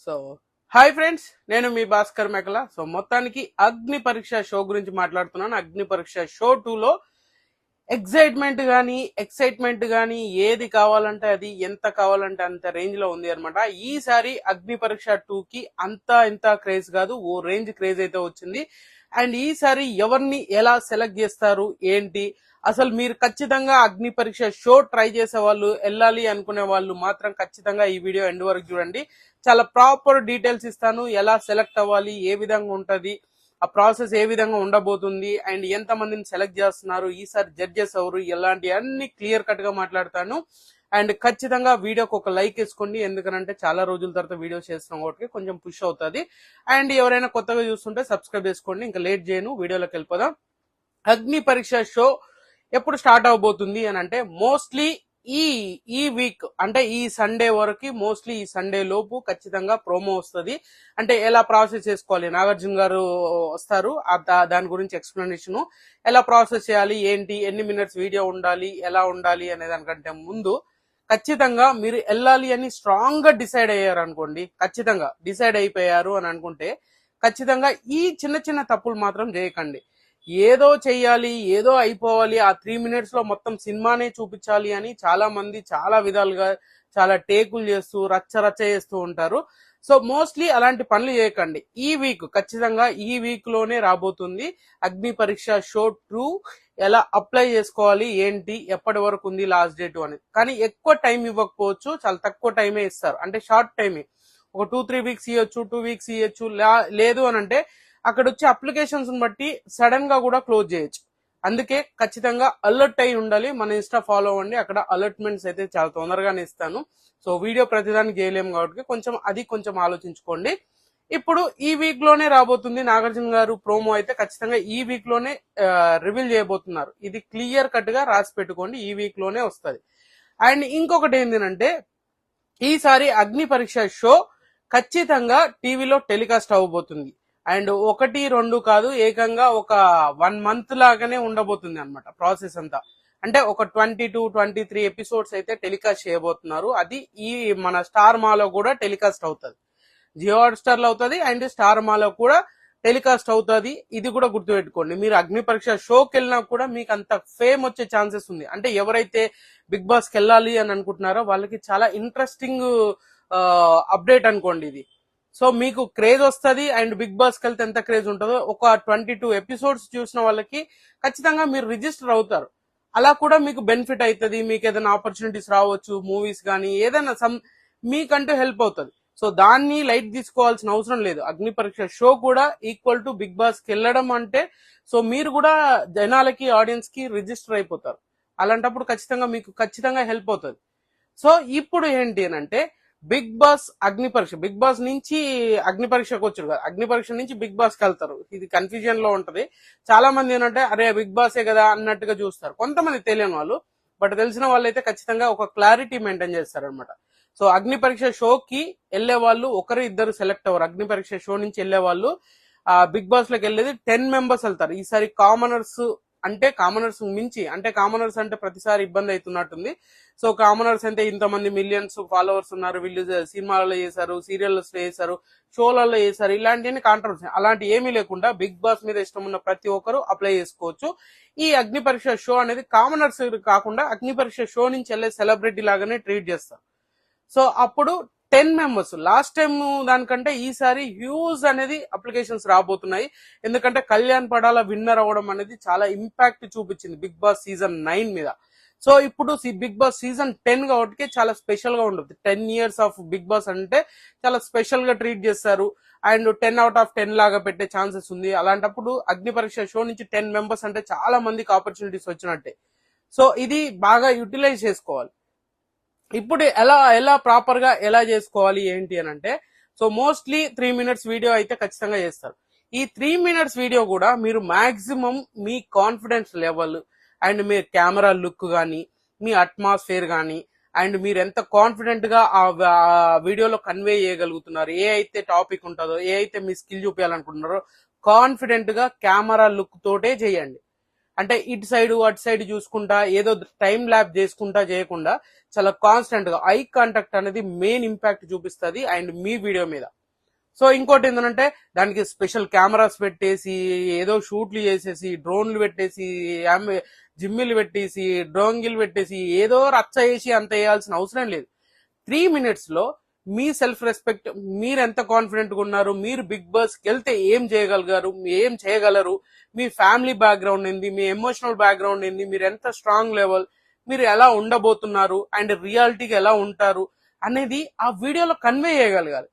So hi friends, నేను మీ Bhaskar మెకల. So మొత్తానికి అగ్ని పరీక్ష షో గురించి మాట్లాడుతున్నాను. అగ్ని పరీక్ష షో 2లో ఎక్సైట్మెంట్ గానీ ఏది కావాలంటే అది, ఎంత కావాలంటే అంత రేంజ్ లో ఉంది అనమాట. ఈసారి అగ్ని పరీక్ష 2కి ఇంత క్రేజ్ కాదు, ఓ రేంజ్ క్రేజ్ అయితే వచ్చింది. అండ్ ఈసారి ఎవరిని ఎలా సెలెక్ట్ చేస్తారు ఏంటి, అసలు మీరు ఖచ్చితంగా అగ్ని పరీక్ష షో ట్రై చేసే వాళ్ళు, వెళ్ళాలి అనుకునే వాళ్ళు మాత్రం ఖచ్చితంగా ఈ వీడియో ఎండ్ వరకు చూడండి. చాలా ప్రాపర్ డీటెయిల్స్ ఇస్తాను. ఎలా సెలెక్ట్ అవ్వాలి, ఏ విధంగా ఉంటది, ఆ ప్రాసెస్ ఏ విధంగా ఉండబోతుంది, అండ్ ఎంత మందిని సెలెక్ట్ చేస్తున్నారు, ఈసారి జడ్జెస్ ఎవరు, ఎలాంటి అన్ని క్లియర్ కట్ గా మాట్లాడతాను. అండ్ ఖచ్చితంగా వీడియోకి ఒక లైక్ వేసుకోండి, ఎందుకంటే చాలా రోజుల తర్వాత వీడియో చేస్తున్నాం కాబట్టి కొంచెం పుష్ అవుతుంది. అండ్ ఎవరైనా కొత్తగా చూస్తుంటే సబ్స్క్రైబ్ చేసుకోండి. ఇంకా లేట్ చేయను, వీడియోలోకి వెళ్ళిపోదాం. అగ్ని పరీక్ష షో ఎప్పుడు స్టార్ట్ అవబోతుంది అని అంటే మోస్ట్లీ ఈ వీక్ అంటే ఈ సండే వరకు, మోస్ట్లీ ఈ సండే లోపు ఖచ్చితంగా ప్రోమో వస్తుంది. అంటే ఎలా ప్రాసెస్ చేసుకోవాలి, నాగార్జున గారు వస్తారు, దాని గురించి ఎక్స్ప్లెనేషన్, ఎలా ప్రాసెస్ చేయాలి, ఏంటి, ఎన్ని మినిట్స్ వీడియో ఉండాలి, ఎలా ఉండాలి అనే దానికంటే ముందు ఖచ్చితంగా మీరు వెళ్ళాలి అని స్ట్రాంగ్ గా డిసైడ్ అయ్యారు అనుకోండి, ఖచ్చితంగా డిసైడ్ అయిపోయారు అని అనుకుంటే ఖచ్చితంగా ఈ చిన్న చిన్న తప్పులు మాత్రం చేయకండి. ఏదో చెయ్యాలి, ఏదో అయిపోవాలి, ఆ 3 minutes లో మొత్తం సినిమానే చూపించాలి అని చాలా మంది చాలా విధాలుగా చాలా టేకులు చేస్తూ రచ్చ చేస్తూ ఉంటారు. సో మోస్ట్లీ అలాంటి పనులు చేయకండి. ఈ వీక్ ఖచ్చితంగా ఈ వీక్ లోనే రాబోతుంది అగ్ని పరీక్ష షో 2. ఎలా అప్లై చేసుకోవాలి, ఏంటి, ఎప్పటి వరకు ఉంది లాస్ట్ డేట్ అనేది. కానీ ఎక్కువ టైం ఇవ్వకపోవచ్చు, చాలా తక్కువ టైమే ఇస్తారు. అంటే షార్ట్ టైమే, ఒక 2-3 weeks ఇవ్వచ్చు, 2 weeks ఇవ్వచ్చు. లేదు అని అంటే అక్కడ వచ్చే అప్లికేషన్స్ బట్టి సడన్ గా కూడా క్లోజ్ చేయొచ్చు. అందుకే ఖచ్చితంగా అలర్ట్ అయి ఉండాలి. మన ఇన్స్టా ఫాలో అవ్వండి, అక్కడ అలర్ట్మెంట్స్ అయితే చాలా తొందరగానే ఇస్తాను. సో వీడియో ప్రతిదానికి చేయలేము కాబట్టి కొంచెం ఆలోచించుకోండి. ఇప్పుడు ఈ వీక్ లోనే రాబోతుంది నాగార్జున గారు ప్రోమో అయితే ఖచ్చితంగా ఈ వీక్ లోనే రివీల్ చేయబోతున్నారు. ఇది క్లియర్ కట్ గా రాసి పెట్టుకోండి, ఈ వీక్ లోనే వస్తుంది. అండ్ ఇంకొకటి ఏంటంటే ఈసారి అగ్ని పరీక్ష షో ఖచ్చితంగా టీవీలో టెలికాస్ట్ అవ్వబోతుంది. అండ్ 1-2 కాదు, ఏకంగా ఒక 1 month లాగానే ఉండబోతుంది అనమాట ప్రాసెస్ అంతా. అంటే ఒక 22-23 ఎపిసోడ్స్ అయితే టెలికాస్ట్ చేయబోతున్నారు. అది ఈ మన స్టార్ మాలో కూడా టెలికాస్ట్ అవుతుంది, జియో హాట్ స్టార్ లో అవుతుంది, అండ్ స్టార్ మాలో కూడా టెలికాస్ట్ అవుతుంది. ఇది కూడా గుర్తుపెట్టుకోండి. మీరు అగ్ని పరీక్ష షోకి వెళ్ళినా కూడా మీకు అంత ఫేమ్ వచ్చే ఛాన్సెస్ ఉంది. అంటే ఎవరైతే బిగ్ బాస్ కి వెళ్ళాలి అని అనుకుంటున్నారో వాళ్ళకి చాలా ఇంట్రెస్టింగ్ అప్డేట్ అనుకోండి ఇది. సో మీకు క్రేజ్ వస్తుంది. అండ్ బిగ్ బాస్ కి వెళ్తే ఎంత క్రేజ్ ఉంటుందో, ఒక 22 ఎపిసోడ్స్ చూసిన వాళ్ళకి ఖచ్చితంగా మీరు రిజిస్టర్ అవుతారు. అలా కూడా మీకు బెనిఫిట్ అవుతుంది. మీకు ఏదైనా ఆపర్చునిటీస్ రావచ్చు, మూవీస్ కానీ ఏదైనా మీకంటూ హెల్ప్ అవుతుంది. సో దాన్ని లైట్ తీసుకోవాల్సిన అవసరం లేదు. అగ్ని పరీక్ష షో కూడా ఈక్వల్ టు బిగ్ బాస్ కి వెళ్ళడం అంటే, సో మీరు కూడా జనాలకి, ఆడియన్స్ కి రిజిస్టర్ అయిపోతారు. అలాంటప్పుడు మీకు ఖచ్చితంగా హెల్ప్ అవుతుంది. సో ఇప్పుడు ఏంటి అని అంటే బిగ్ బాస్ అగ్ని పరీక్ష, బిగ్ బాస్ నుంచి అగ్ని పరీక్షకు వచ్చారు కదా, అగ్ని పరీక్ష నుంచి బిగ్ బాస్ కి వెళ్తారు. ఇది కన్ఫ్యూజన్ లో ఉంటది. చాలా మంది ఏంటంటే అరే బిగ్ బాసే కదా అన్నట్టుగా చూస్తారు, కొంతమంది తెలియని వాళ్ళు. బట్ తెలిసిన వాళ్ళు అయితే ఖచ్చితంగా ఒక క్లారిటీ మెయింటైన్ చేస్తారు అనమాట. సో అగ్ని పరీక్ష షోకి వెళ్లే వాళ్ళు 1-2 సెలెక్ట్ అవ్వరు. అగ్ని పరీక్ష షో నుంచి వెళ్లే వాళ్ళు బిగ్ బాస్ లోకి వెళ్ళేది 10 members వెళ్తారు. ఈసారి కామనర్స్ మించి, అంటే కామనర్స్ అంటే ప్రతిసారి ఇబ్బంది అవుతున్నట్టుంది. సో కామనర్స్ అంటే ఇంతమంది మిలియన్స్ ఫాలోవర్స్ ఉన్నారు, వీళ్ళు సినిమాలలో చేశారు, సీరియల్స్ లో చేశారు, షోలలో చేశారు, ఇలాంటివన్నీ కాంట్రవర్సీ. అలాంటి ఏమీ లేకుండా బిగ్ బాస్ మీద ఇష్టం ఉన్న ప్రతి ఒక్కరు అప్లై చేసుకోవచ్చు. ఈ అగ్ని పరీక్ష షో అనేది కామనర్స్ కాకుండా అగ్ని పరీక్ష షో నుంచి వెళ్లే సెలబ్రిటీ లాగానే ట్రీట్ చేస్తారు. సో అప్పుడు 10 members, లాస్ట్ టైం దానికంటే ఈసారి హ్యూజ్ అనేది అప్లికేషన్స్ రాబోతున్నాయి. ఎందుకంటే కళ్యాణ్ పడాల విన్నర్ అవ్వడం అనేది చాలా ఇంపాక్ట్ చూపించింది బిగ్ బాస్ సీజన్ 9 మీద. సో ఇప్పుడు బిగ్ బాస్ సీజన్ 10 కాబట్టి చాలా స్పెషల్ గా ఉంటుంది. 10 years ఆఫ్ బిగ్ బాస్ అంటే చాలా స్పెషల్ గా ట్రీట్ చేస్తారు. అండ్ 10 out of 10 లాగా పెట్టే ఛాన్సెస్ ఉంది. అలాంటప్పుడు అగ్ని పరీక్ష షో నుంచి 10 members అంటే చాలా మందికి ఆపర్చునిటీస్ వచ్చినట్టే. సో ఇది బాగా యూటిలైజ్ చేసుకోవాలి. ఇప్పుడు ఎలా ప్రాపర్ గా ఎలా చేసుకోవాలి ఏంటి అని అంటే, సో మోస్ట్లీ 3 minutes వీడియో అయితే ఖచ్చితంగా చేస్తారు. ఈ 3 minutes వీడియో కూడా మీరు maximum me confidence level and me camera look గానీ, మీ అట్మాస్ఫియర్ గానీ, అండ్ మీరు ఎంత కాన్ఫిడెంట్ గా ఆ వీడియోలో కన్వే చేయగలుగుతున్నారు, ఏ అయితే టాపిక్ ఉంటుందో, ఏ అయితే మీ స్కిల్ చూపించాలనుకుంటున్నారో కాన్ఫిడెంట్ గా కెమెరా లుక్ తోటే చేయండి. అంటే ఇటు సైడ్ అటు సైడ్ చూసుకుంటా ఏదో టైం ల్యాప్ చేసుకుంటా చేయకుండా చాలా కాన్స్టెంట్ గా ఐ కాంటాక్ట్ అనేది మెయిన్ ఇంపాక్ట్ చూపిస్తుంది అండ్ మీ వీడియో మీద. సో ఇంకోటి ఏంటంటే దానికి స్పెషల్ కెమెరాస్ పెట్టేసి ఏదో షూట్లు చేసేసి డ్రోన్లు పెట్టేసి జిమ్మిలు పెట్టేసి డ్రోంగిలు పెట్టేసి ఏదో రచ్చ చేసి అంత వేయాల్సిన అవసరం లేదు. 3 minutes లో మీ సెల్ఫ్ రెస్పెక్ట్, మీరు ఎంత కాన్ఫిడెంట్ గా ఉన్నారు, మీరు బిగ్ బాస్ కి వెళ్తే ఏం చేయగలరు, మీ ఫ్యామిలీ బ్యాక్గ్రౌండ్ ఏంది, మీ ఎమోషనల్ బ్యాక్గ్రౌండ్ ఏంది, మీరు ఎంత స్ట్రాంగ్ లెవెల్, మీరు ఎలా ఉండబోతున్నారు అండ్ రియాలిటీగా ఎలా ఉంటారు అనేది ఆ వీడియోలో కన్వే చేయగలగాలి.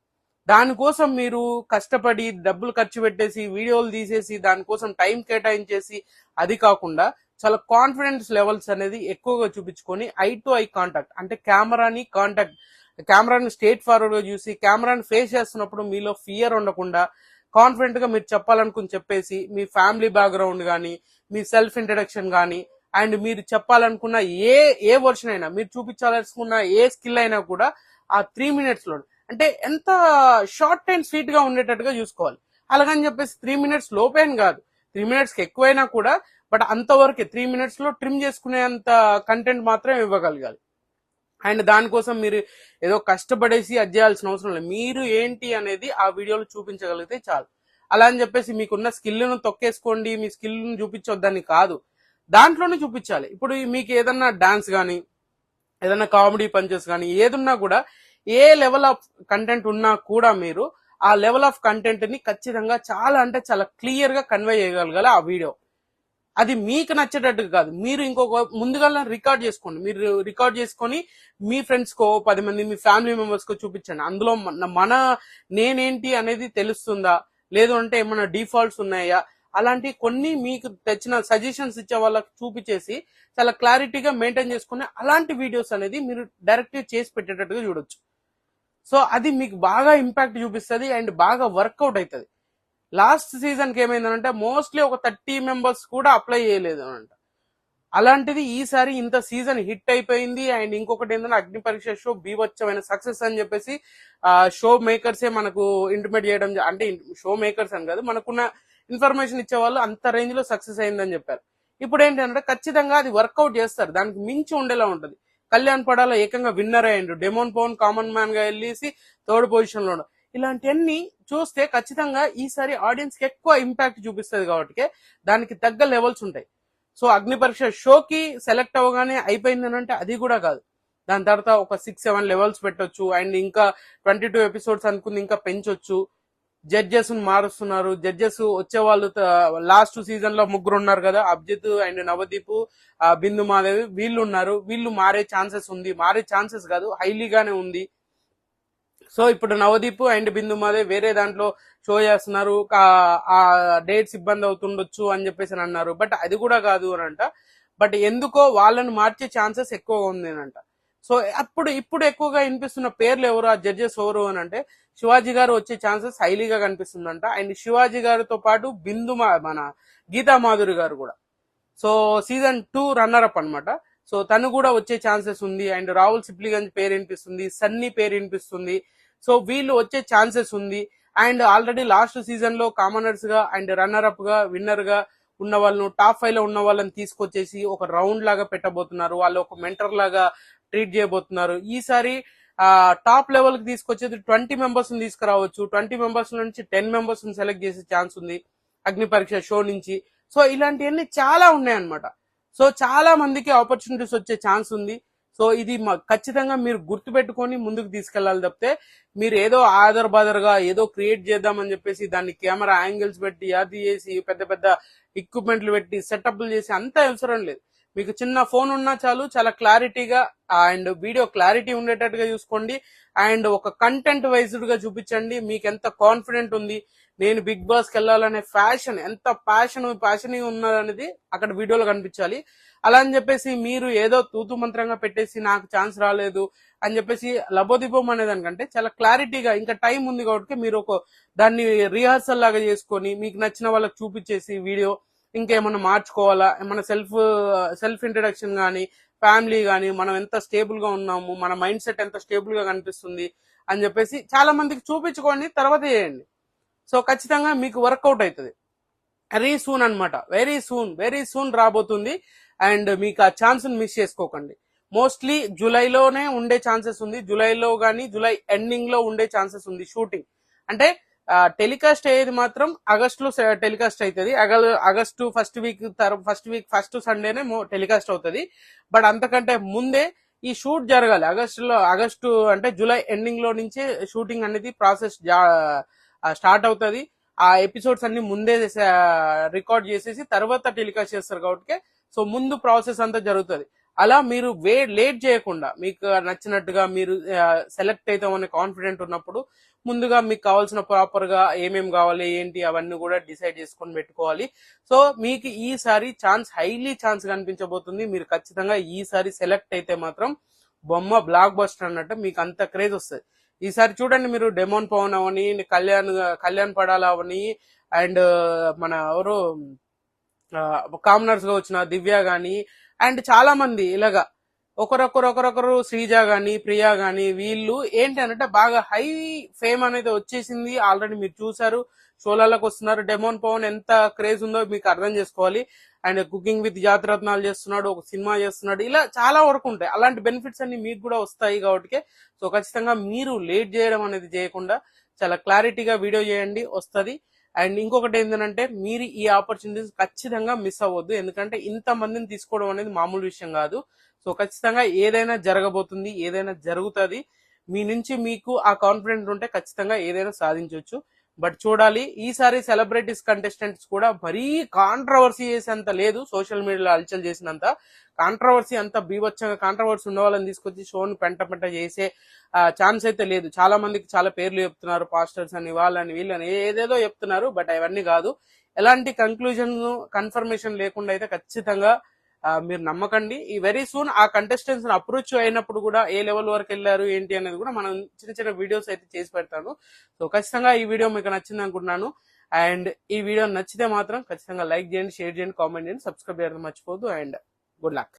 దానికోసం మీరు కష్టపడి డబ్బులు ఖర్చు పెట్టేసి వీడియోలు తీసేసి దానికోసం టైం కేటాయించేసి అది కాకుండా చాలా కాన్ఫిడెన్స్ లెవెల్స్ అనేది ఎక్కువగా చూపించుకొని ఐ టు ఐ కాంటాక్ట్ అంటే కెమెరాని స్ట్రేట్ ఫార్వర్డ్ గా చూసి కెమెరాని ఫేస్ చేస్తున్నప్పుడు మీలో ఫియర్ ఉండకుండా కాన్ఫిడెంట్ గా మీరు చెప్పాలనుకుని చెప్పేసి మీ ఫ్యామిలీ బ్యాక్గ్రౌండ్ కానీ మీ సెల్ఫ్ ఇంట్రడక్షన్ కానీ అండ్ మీరు చెప్పాలనుకున్న ఏ వర్షన్ అయినా మీరు చూపించాలనుకున్న ఏ స్కిల్ అయినా కూడా ఆ 3 minutes లో అంటే ఎంత షార్ట్ అండ్ స్వీట్ గా ఉండేటట్టుగా చూసుకోవాలి. అలాగని చెప్పేసి 3 minutes లోపేం కాదు, 3 minutes కి ఎక్కువైనా కూడా బట్ అంతవరకే 3 minutes లో ట్రిమ్ చేసుకునేంత కంటెంట్ మాత్రం ఇవ్వగలగాలి. అండ్ దానికోసం మీరు ఏదో కష్టపడేసి అది చేయాల్సిన అవసరం లేదు. మీరు ఏంటి అనేది ఆ వీడియోలో చూపించగలిగితే చాలు. అలా అని చెప్పేసి మీకున్న స్కిల్ను తొక్కేసుకోండి, మీ స్కిల్ను చూపించొద్దని కాదు, దాంట్లోనే చూపించాలి. ఇప్పుడు మీకు ఏదన్నా డాన్స్ కానీ ఏదన్నా కామెడీ పంచెస్ కానీ ఏదున్నా కూడా ఏ లెవెల్ ఆఫ్ కంటెంట్ ఉన్నా కూడా మీరు ఆ లెవెల్ ఆఫ్ కంటెంట్ ని ఖచ్చితంగా చాలా అంటే చాలా క్లియర్ గా కన్వే చేయగలగాలి ఆ వీడియో. అది మీకు నచ్చేటట్టు కాదు, మీరు ఇంకొక ముందుగా రికార్డ్ చేసుకోండి. మీరు రికార్డ్ చేసుకొని మీ ఫ్రెండ్స్ కో 10 మంది మీ ఫ్యామిలీ మెంబర్స్ కో చూపించండి. అందులో నేనేంటి అనేది తెలుస్తుందా, లేదు అంటే ఏమైనా డిఫాల్ట్స్ ఉన్నాయా, అలాంటి కొన్ని మీకు తెచ్చిన సజెషన్స్ ఇచ్చే వాళ్ళకి చూపించేసి చాలా క్లారిటీగా మెయింటైన్ చేసుకుని అలాంటి వీడియోస్ అనేది మీరు డైరెక్ట్ చేసి పెట్టేటట్టుగా చూడొచ్చు. సో అది మీకు బాగా ఇంపాక్ట్ చూపిస్తుంది అండ్ బాగా వర్కౌట్ అవుతుంది. లాస్ట్ సీజన్ కి ఏమైందంటే మోస్ట్లీ ఒక 30 members కూడా అప్లై చేయలేదు అంట. అలాంటిది ఈసారి ఇంత సీజన్ హిట్ అయిపోయింది. అండ్ ఇంకొకటి ఏంటంటే అగ్ని పరీక్ష షో బీభత్సమైన సక్సెస్ అని చెప్పేసి షో మేకర్సే మనకు ఇంటిమేట్ చేయడం, అంటే షో మేకర్స్ అని కాదు, మనకున్న ఇన్ఫర్మేషన్ ఇచ్చే వాళ్ళు అంత రేంజ్ లో సక్సెస్ అయిందని చెప్పారు. ఇప్పుడు ఏంటంటే ఖచ్చితంగా అది వర్కౌట్ చేస్తారు, దానికి మించి ఉండేలా ఉంటది. కళ్యాణ్ పడాల ఏకంగా విన్నర్ అయ్యిండు, డెమోన్ పవన్ కామన్ మ్యాన్ గా వెళ్ళేసి 3rd పొజిషన్ లో. ఇలాంటివన్నీ చూస్తే ఖచ్చితంగా ఈసారి ఆడియన్స్ కి ఎక్కువ ఇంపాక్ట్ చూపిస్తుంది కాబట్టి దానికి తగ్గ లెవెల్స్ ఉంటాయి. సో అగ్ని పరీక్ష షోకి సెలెక్ట్ అవ్వగానే అయిపోయిందని అంటే అది కూడా కాదు, దాని తర్వాత ఒక 6-7 లెవెల్స్ పెట్టొచ్చు అండ్ ఇంకా 22 episodes అనుకుంది ఇంకా పెంచొచ్చు. జడ్జెస్ మారుస్తున్నారు, జడ్జెస్ వచ్చే వాళ్ళు లాస్ట్ సీజన్ లో 3 ఉన్నారు కదా, అభిజిత్ అండ్ నవదీప్, బిందు మాధవి, వీళ్ళు ఉన్నారు. వీళ్ళు మారే ఛాన్సెస్ ఉంది, మారే ఛాన్సెస్ కాదు హైలీగానే ఉంది. సో ఇప్పుడు నవదీప్ అండ్ బిందు మాధవి వేరే దాంట్లో షో చేస్తున్నారు, ఆ డేట్స్ ఇబ్బంది అవుతుండొచ్చు అని చెప్పేసి అన్నారు. బట్ అది కూడా కాదు అని అంట. బట్ ఎందుకో వాళ్ళని మార్చే ఛాన్సెస్ ఎక్కువగా ఉంది అని అంట. సో ఇప్పుడు ఎక్కువగా వినిపిస్తున్న పేర్లు ఎవరు, ఆ జడ్జెస్ ఎవరు అని అంటే శివాజీ గారు వచ్చే ఛాన్సెస్ హైలీగా కనిపిస్తుందంట. అండ్ శివాజీ గారితో పాటు మన గీతా మాధురి గారు కూడా సో సీజన్ 2 రన్నర్ అప్ అనమాట. సో తను కూడా వచ్చే ఛాన్సెస్ ఉంది. అండ్ రాహుల్ సిప్లిగంజ్ పేరు వినిపిస్తుంది, సన్నీ పేరు వినిపిస్తుంది. సో వీళ్ళు వచ్చే ఛాన్సెస్ ఉంది. అండ్ ఆల్రెడీ లాస్ట్ సీజన్ లో కామనర్స్ గా అండ్ రన్నర్ అప్ గా విన్నర్ గా ఉన్న వాళ్ళను టాప్ 5 లో ఉన్న వాళ్ళని తీసుకొచ్చేసి ఒక రౌండ్ లాగా పెట్టబోతున్నారు, వాళ్ళు ఒక మెంటర్ లాగా ట్రీట్ చేయబోతున్నారు. ఈసారి టాప్ లెవెల్ కి తీసుకొచ్చేది 20 members తీసుకురావచ్చు, 20 members నుంచి 10 members సెలెక్ట్ చేసే ఛాన్స్ ఉంది అగ్ని పరీక్ష షో నుంచి. సో ఇలాంటివన్నీ చాలా ఉన్నాయన్నమాట. సో చాలా మందికి ఆపర్చునిటీస్ వచ్చే ఛాన్స్ ఉంది. సో ఇది ఖచ్చితంగా మీరు గుర్తు పెట్టుకొని ముందుకు తీసుకెళ్లాలి తప్పితే మీరు ఏదో ఆదర్ బాదర్ గా ఏదో క్రియేట్ చేద్దామని చెప్పేసి దాన్ని కెమెరా యాంగిల్స్ పెట్టి అది చేసి పెద్ద పెద్ద ఎక్విప్మెంట్లు పెట్టి సెటప్లు చేసి అంత అవసరం లేదు. మీకు చిన్న ఫోన్ ఉన్నా చాలు, చాలా క్లారిటీగా అండ్ వీడియో క్లారిటీ ఉండేటట్టుగా చూసుకోండి అండ్ ఒక కంటెంట్ వైజ్డ్ గా చూపించండి. మీకు ఎంత కాన్ఫిడెంట్ ఉంది, నేను బిగ్ బాస్ కి వెళ్ళాలనే ఎంత ప్యాషన్ ఉన్నదనేది అక్కడ వీడియోలో కనిపించాలి. అలా అని చెప్పేసి మీరు ఏదో తూతు మంత్రంగా పెట్టేసి నాకు ఛాన్స్ రాలేదు అని చెప్పేసి లబోదిబోం అనేదానికంటే చాలా క్లారిటీగా ఇంకా టైం ఉంది కాబట్టి మీరు దాన్ని రిహార్సల్ లాగా చేసుకొని మీకు నచ్చిన వాళ్ళకి చూపించేసి వీడియో ఇంకేమన్నా మార్చుకోవాలా, ఏమన్నా సెల్ఫ్ ఇంట్రడక్షన్ కానీ ఫ్యామిలీ కానీ మనం ఎంత స్టేబుల్ గా ఉన్నాము, మన మైండ్ సెట్ ఎంత స్టేబుల్ గా కనిపిస్తుంది అని చెప్పేసి చాలా మందికి చూపించుకోండి, తర్వాత చేయండి. సో ఖచ్చితంగా మీకు వర్కౌట్ అవుతుంది. వెరీ సూన్ అనమాట, వెరీ సూన్ రాబోతుంది. అండ్ మీకు ఆ ఛాన్స్ మిస్ చేసుకోకండి. మోస్ట్లీ జూలైలోనే ఉండే ఛాన్సెస్ ఉంది, జూలైలో గానీ జూలై ఎండింగ్ లో ఉండే ఛాన్సెస్ ఉంది షూటింగ్. అంటే టెలికాస్ట్ అయ్యేది మాత్రం ఆగస్టులో టెలికాస్ట్ అవుతుంది. ఆగస్టు ఫస్ట్ సండేనే టెలికాస్ట్ అవుతుంది. బట్ అంతకంటే ముందే ఈ షూట్ జరగాలి. ఆగస్టు అంటే జూలై ఎండింగ్ లో నుంచే షూటింగ్ అనేది ప్రాసెస్ స్టార్ట్ అవుతుంది. ఆ ఎపిసోడ్స్ అన్ని ముందే రికార్డ్ చేసేసి తర్వాత టెలికాస్ట్ చేస్తారు కాబట్టి సో ముందు ప్రాసెస్ అంతా జరుగుతుంది. అలా మీరు లేట్ చేయకుండా మీకు నచ్చినట్టుగా మీరు సెలెక్ట్ అవుతామని కాన్ఫిడెంట్ ఉన్నప్పుడు ముందుగా మీకు కావాల్సిన ప్రాపర్ గా ఏమేమి కావాలి ఏంటి అవన్నీ కూడా డిసైడ్ చేసుకొని పెట్టుకోవాలి. సో మీకు ఈసారి హైలీ ఛాన్స్ కనిపించబోతుంది. మీరు ఖచ్చితంగా ఈసారి సెలెక్ట్ అయితే మాత్రం బొమ్మ బ్లాక్ బస్టర్ అన్నట్టు మీకు అంత క్రేజ్ వస్తుంది. ఈసారి చూడండి, మీరు డెమోన్ పవన్ అవని, కళ్యాణ్ పడాల అవని, అండ్ మన ఎవరు కామనర్స్ గా వచ్చిన దివ్య గాని, అండ్ చాలా మంది ఇలాగా ఒకరొకరు శ్రీజ గాని ప్రియా గాని వీళ్ళు ఏంటి అంటే బాగా హై ఫేమ్ అనేది వచ్చేసింది. ఆల్రెడీ మీరు చూసారు, షోలలోకి వస్తున్నారు. డెమోన్ పవన్ ఎంత క్రేజ్ ఉందో మీకు అర్థం చేసుకోవాలి. అండ్ కుకింగ్ విత్ జాతిరత్నాలు చేస్తున్నాడు, ఒక సినిమా చేస్తున్నాడు, ఇలా చాలా వరకు ఉంటాయి. అలాంటి బెనిఫిట్స్ అన్ని మీకు కూడా వస్తాయి కాబట్టి సో ఖచ్చితంగా మీరు లేట్ చేయడం అనేది చేయకుండా చాలా క్లారిటీగా వీడియో చేయండి, వస్తుంది. అండ్ ఇంకొకటి ఏంటంటే మీరు ఈ ఆపర్చునిటీస్ ఖచ్చితంగా మిస్ అవ్వద్దు, ఎందుకంటే ఇంత మందిని తీసుకోవడం అనేది మామూలు విషయం కాదు. సో ఖచ్చితంగా ఏదైనా జరగబోతుంది, ఏదైనా జరుగుతుంది. మీ నుంచి మీకు ఆ కాన్ఫిడెంట్ ఉంటే ఖచ్చితంగా ఏదైనా సాధించవచ్చు. బట్ చూడాలి, ఈసారి సెలబ్రిటీస్ కంటెస్టెంట్స్ కూడా మరీ కాంట్రవర్సీ చేసేంత లేదు, సోషల్ మీడియాలో హల్చల్ చేసినంత కాంట్రవర్సీ, అంత బీభత్సంగా కాంట్రవర్సీ ఉన్న వాళ్ళని తీసుకొచ్చి షోని పెంట చేసే ఛాన్స్ అయితే లేదు. చాలా మందికి చాలా పేర్లు చెప్తున్నారు, పాస్టర్స్ అని వాళ్ళని వీళ్ళని ఏదేదో చెప్తున్నారు. బట్ అవన్నీ కాదు, ఎలాంటి కన్ఫర్మేషన్ లేకుండా అయితే ఖచ్చితంగా మీరు నమ్మకండి. ఈ వెరీ సూన్ ఆ కంటెస్టెంట్స్ అప్రోచ్ అయినప్పుడు కూడా ఏ లెవెల్ వరకు వెళ్ళారు ఏంటి అనేది కూడా మనం చిన్న వీడియోస్ అయితే చేసి పెడతాను. సో ఖచ్చితంగా ఈ వీడియో మీకు నచ్చింది అనుకుంటున్నాను. అండ్ ఈ వీడియో నచ్చితే మాత్రం ఖచ్చితంగా లైక్ చేయండి, షేర్ చేయండి, కామెంట్ చేయండి, సబ్స్క్రైబ్ చేయడం మర్చిపోద్దు. And good luck.